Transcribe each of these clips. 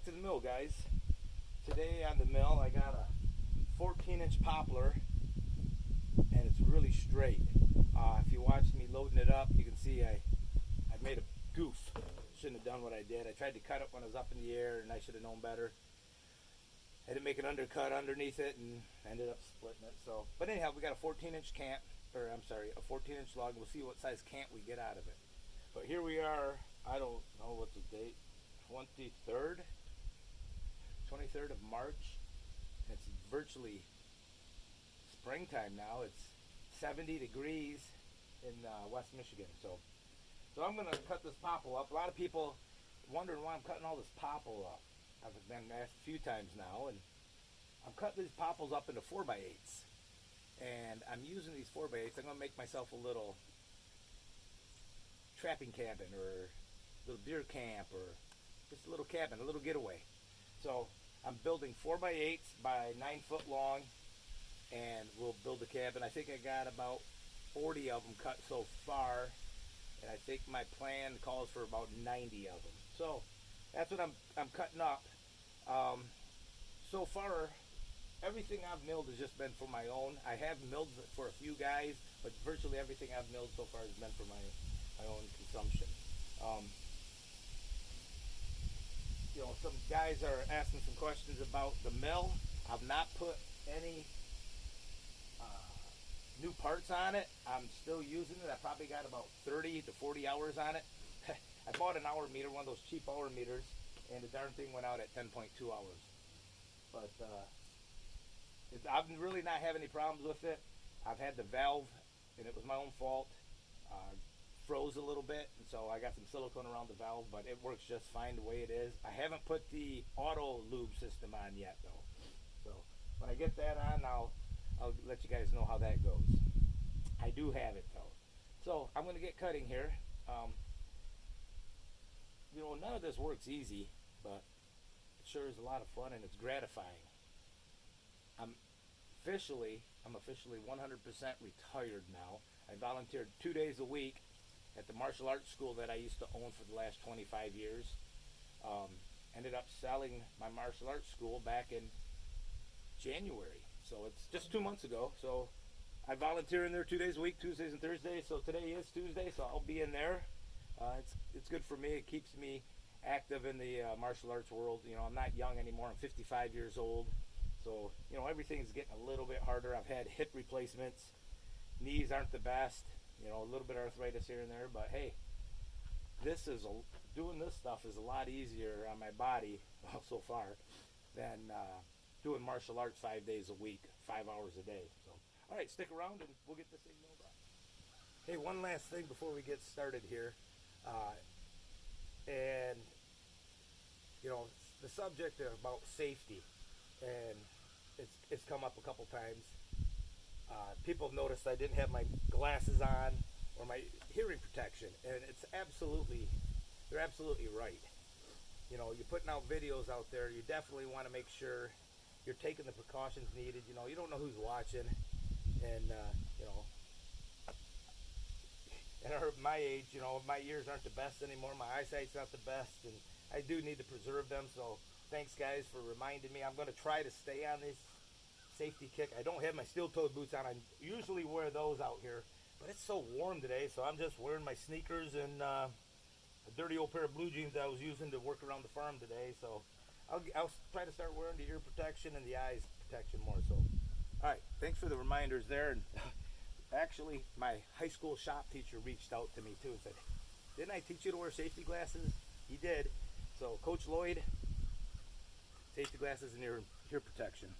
back to the mill, guys. Today on the mill I got a 14-inch poplar, and it's really straight. If you watched me loading it up, you can see I made a goof. Shouldn't have done what I did. I tried to cut it when I was up in the air, and I should have known better. I didn't make an undercut underneath it and ended up splitting it. So, but anyhow, we got a 14-inch cant, or I'm sorry, a 14-inch log. We'll see what size cant we get out of it. But here we are. I don't know what the date. 23rd of March. It's virtually springtime now. It's 70 degrees in West Michigan. So I'm going to cut this popple up. A lot of people wondering why I'm cutting all this popple up. I've been asked a few times now, and I'm cutting these popples up into 4x8's. And I'm using these 4x8's. I'm going to make myself a little trapping cabin, or a little deer camp, or just a little cabin, a little getaway. So I'm building 4x8's by 9 foot long, and we'll build a cabin. I think I got about 40 of them cut so far, and I think my plan calls for about 90 of them. So that's what I'm cutting up. So far, everything I've milled has just been for my own. I have milled for a few guys, but virtually everything I've milled so far has been for my own consumption. You know, some guys are asking some questions about the mill. I've not put any new parts on it. I'm still using it. I probably got about 30 to 40 hours on it. I bought an hour meter, one of those cheap hour meters, and the darn thing went out at 10.2 hours. But I've really not having any problems with it. I've had the valve, and it was my own fault. Froze a little bit, and so I got some silicone around the valve, but it works just fine the way it is. I haven't put the auto lube system on yet, though. So when I get that on, I'll let you guys know how that goes. I do have it, though. So I'm going to get cutting here. You know, none of this works easy, but it sure is a lot of fun, and it's gratifying. I'm officially 100% retired now. I volunteered 2 days a week at the martial arts school that I used to own for the last 25 years. Ended up selling my martial arts school back in January. So it's just 2 months ago. So I volunteer in there 2 days a week, Tuesdays and Thursdays. So today is Tuesday, so I'll be in there. It's good for me. It keeps me active in the martial arts world. You know, I'm not young anymore. I'm 55 years old. So, you know, everything's getting a little bit harder. I've had hip replacements. Knees aren't the best. You know, a little bit of arthritis here and there. But hey, doing this stuff is a lot easier on my body, well, so far, than doing martial arts 5 days a week, 5 hours a day. So, all right, stick around and we'll get this thing milled up. Hey, one last thing before we get started here. And, you know, the subject about safety, and it's come up a couple times. People have noticed I didn't have my glasses on or my hearing protection, and they're absolutely right. You know, you're putting out videos out there, you definitely want to make sure you're taking the precautions needed. You know, you don't know who's watching, and you know, at my age, you know, my ears aren't the best anymore, my eyesight's not the best, and I do need to preserve them. So thanks guys for reminding me. I'm going to try to stay on this safety kick. I don't have my steel-toed boots on. I usually wear those out here, but it's so warm today, so I'm just wearing my sneakers and a dirty old pair of blue jeans I was using to work around the farm today. So I'll try to start wearing the ear protection and the eyes protection more. So, all right, thanks for the reminders there. And actually, my high school shop teacher reached out to me too and said, "Didn't I teach you to wear safety glasses?" He did. So, Coach Lloyd, safety glasses and ear protection.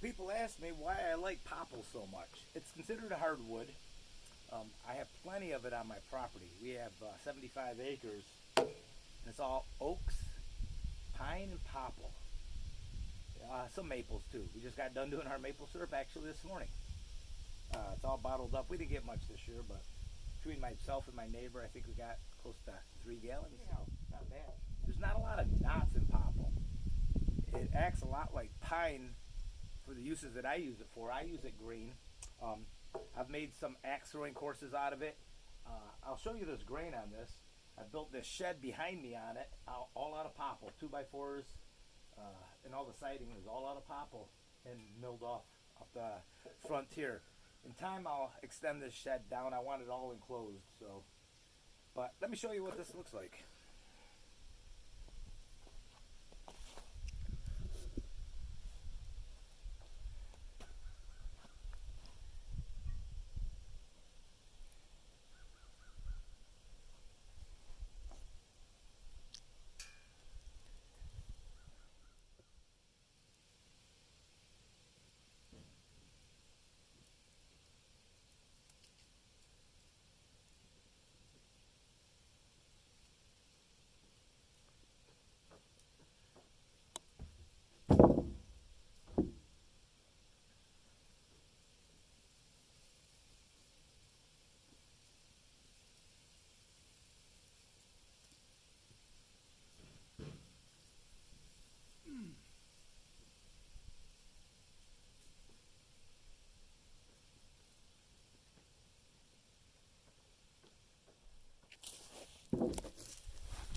People ask me why I like poplar so much. It's considered a hardwood. I have plenty of it on my property. We have 75 acres, and it's all oaks, pine, and poplar. Some maples too. We just got done doing our maple syrup actually this morning. It's all bottled up. We didn't get much this year, but between myself and my neighbor, I think we got close to 3 gallons. Not bad. There's not a lot of knots in poplar. It acts a lot like pine for the uses that I use it for. I use it green. I've made some axe throwing courses out of it. I'll show you this grain on this. I built this shed behind me on it, all out of poplar, 2x4s, and all the siding is all out of poplar and milled off the Frontier. In time, I'll extend this shed down. I want it all enclosed, so. But let me show you what this looks like.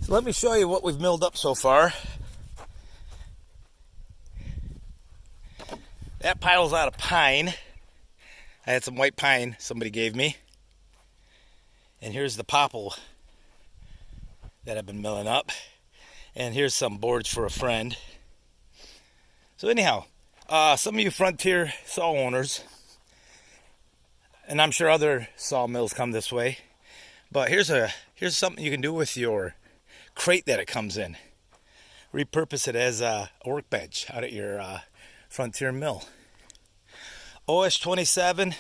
So let me show you what we've milled up so far. That pile's out of pine. I had some white pine somebody gave me. And here's the poplar that I've been milling up. And here's some boards for a friend. So anyhow, some of you Frontier saw owners, and I'm sure other sawmills come this way, but here's something you can do with your crate that it comes in. Repurpose it as a workbench out at your Frontier mill. OS27,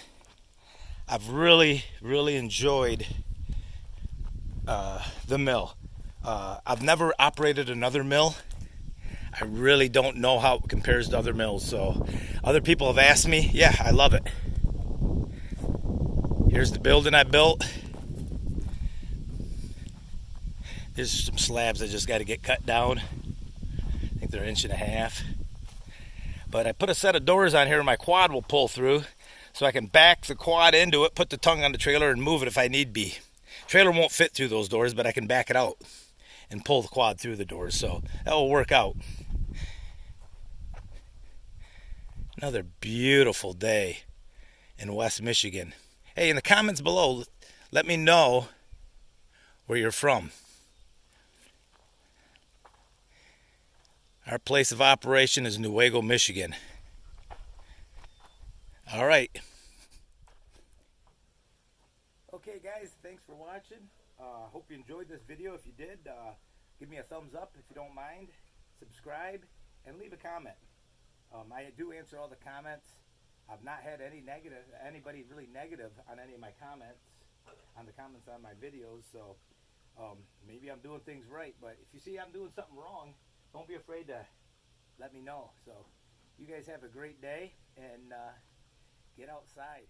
I've really enjoyed the mill. I've never operated another mill. I really don't know how it compares to other mills, so other people have asked me. Yeah, I love it. Here's the building I built. There's some slabs I just got to get cut down. I think they're 1.5 inches. But I put a set of doors on here my quad will pull through, so I can back the quad into it, put the tongue on the trailer, and move it if I need be. Trailer won't fit through those doors, but I can back it out and pull the quad through the doors, so that will work out. Another beautiful day in West Michigan. Hey, in the comments below, let me know where you're from. Our place of operation is Newaygo, Michigan. All right. Okay, guys, thanks for watching. Hope you enjoyed this video. If you did, give me a thumbs up if you don't mind. Subscribe and leave a comment. I do answer all the comments. I've not had anybody really negative on any of my comments, on the comments on my videos. So maybe I'm doing things right. But if you see I'm doing something wrong, don't be afraid to let me know. So you guys have a great day and get outside.